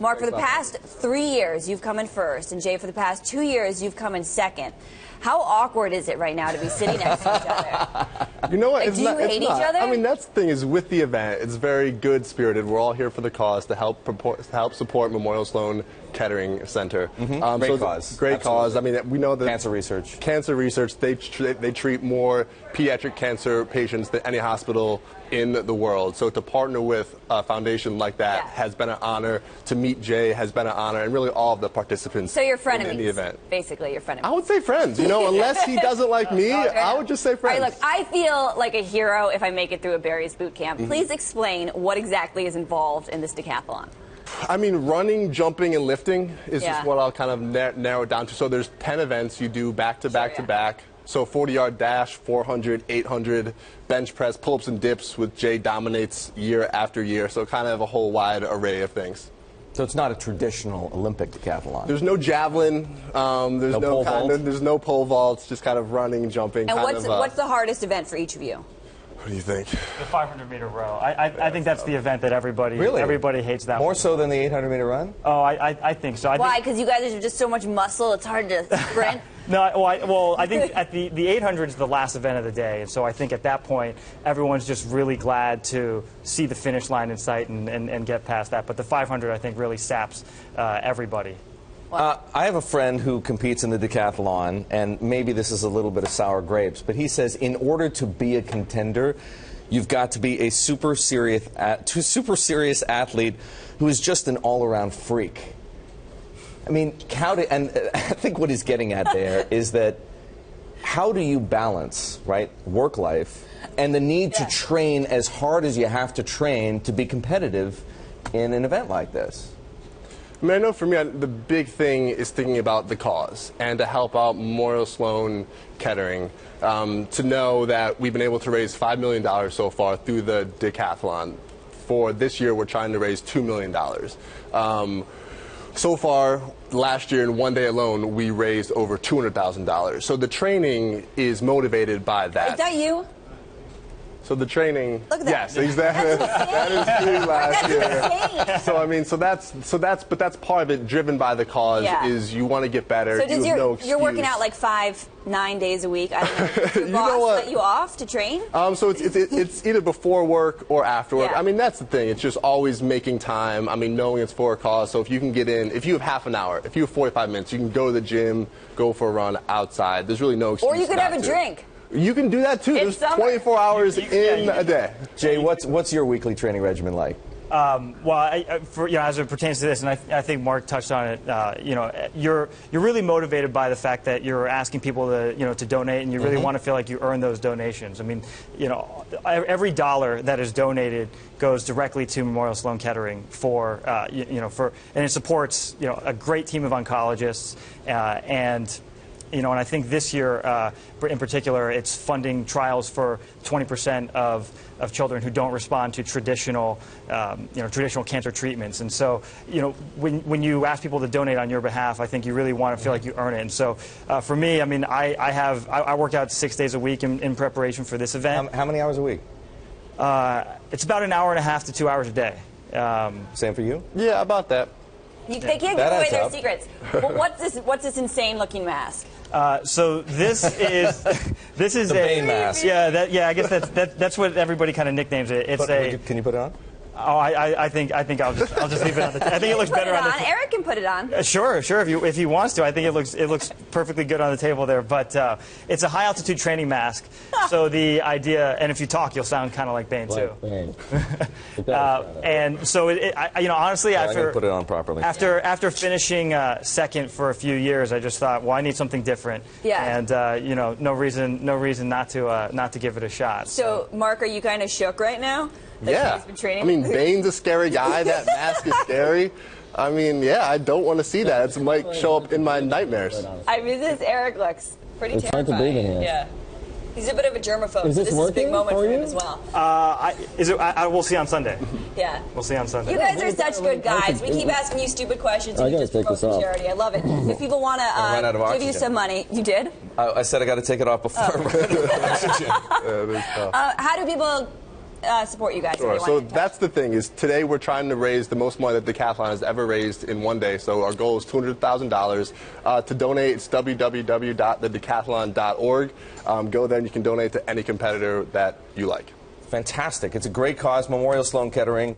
Mark, for the past 3 years, you've come in first, and Jay, for the past 2 years, you've come in second. How awkward is it right now to be sitting next to each other? You know what? Like, do you hate each other? I mean, that's the thing is with the event, it's very good-spirited. We're all here for the cause to help support Memorial Sloan Kettering Center. Great cause. Great cause. I mean, we know that cancer research. Cancer research. They treat more pediatric cancer patients than any hospital in the world. So to partner with a foundation like that has been an honor. To meet Jay has been an honor, and really all of the participants. So you're frenemies in the event. Basically, you're frenemies. I would say friends. You know, unless he doesn't like me, I would just say friends. All right, look, I feel like a hero if I make it through a Barry's boot camp. Please explain what exactly is involved in this decathlon. I mean, running, jumping, and lifting is just what I'll kind of narrow it down to. So there's 10 events you do back to back to back. So 40-yard dash, 400, 800, bench press, pull-ups and dips, with Jay dominates year after year. So kind of a whole wide array of things. So it's not a traditional Olympic decathlon. There's no javelin. There's no pole vaults. Just kind of running, jumping. And what's the hardest event for each of you? What do you think? The 500-meter row. I think that's the event that everybody hates that More one. so than the 800-meter run? Oh, I think so. Why? Because you guys have just so much muscle, it's hard to sprint? No, I think at the 800 is the last event of the day, and so I think at that point everyone's just really glad to see the finish line in sight and get past that. But the 500, I think, really saps everybody. I have a friend who competes in the decathlon, and maybe this is a little bit of sour grapes, but he says in order to be a contender, you've got to be a super serious athlete who is just an all-around freak. I mean, and I think what he's getting at there is that how do you balance, right, work life and the need to train as hard as you have to train to be competitive in an event like this? I mean, I know for me, the big thing is thinking about the cause and to help out Memorial Sloan Kettering. To know that we've been able to raise $5 million so far through the decathlon. For this year, we're trying to raise $2 million. So far, last year in one day alone, we raised over $200,000. So the training is motivated by that. Is that you? So the training, look at that. yes, exactly. That is me last year. So I mean, but that's part of it, driven by the cause. Is you want to get better. So you're working out like 5-9 days a week. I don't know. Does your boss let you off to train? So it's either before work or after work. I mean, that's the thing. It's just always making time. I mean, knowing it's for a cause. So if you can get in, if you have half an hour, if you have 45 minutes, you can go to the gym, go for a run outside. There's really no excuse. Or you could have a drink. You can do that too. There's 24 hours in a day. Jay, what's your weekly training regimen like? As it pertains to this, and I think Mark touched on it. You're really motivated by the fact that you're asking people to donate, and you really want to feel like you earn those donations. I mean, every dollar that is donated goes directly to Memorial Sloan Kettering and it supports a great team of oncologists and I think this year, in particular, it's funding trials for 20% of children who don't respond to traditional cancer treatments. And so, when you ask people to donate on your behalf, I think you really want to feel like you earn it. And so, for me, I mean, I work out 6 days a week in preparation for this event. How many hours a week? It's about an hour and a half to 2 hours a day. Same for you? Yeah, about that. They can't give away their secrets. Well, what's this insane-looking mask? So this is the Bane mask. Yeah, I guess that's what everybody kind of nicknames it. Can you put it on? Oh, I think I'll just leave it on the. I think it looks better on the. Erik can put it on. Sure. If he wants to, I think it looks perfectly good on the table there. But it's a high altitude training mask. So the idea, and if you talk, you'll sound kind of like Bane too. And so honestly, after put it on properly. After finishing second for a few years, I just thought, well, I need something different. Yeah. And no reason not to give it a shot. So Mark, are you kind of shook right now? Yeah. I mean, Bane's a scary guy. That mask is scary. I mean, yeah, I don't want to see that. It might show up in my nightmares. I mean, Erik looks pretty terrifying. Hard to breathe in here. Yeah. He's a bit of a germaphobe. Is this so this is a big moment for him as well. We'll see on Sunday. Yeah. We'll see on Sunday. You guys are such good guys. We keep asking you stupid questions and you just promote the charity. I love it. If people want to give you some money, you did? I said I got to take it off before I run out of oxygen. How do people support you guys? Sure. So that's the thing is today we're trying to raise the most money that Decathlon has ever raised in one day. So our goal is $200,000. To donate, it's www.thedecathlon.org. Go there and you can donate to any competitor that you like. Fantastic. It's a great cause. Memorial Sloan Kettering.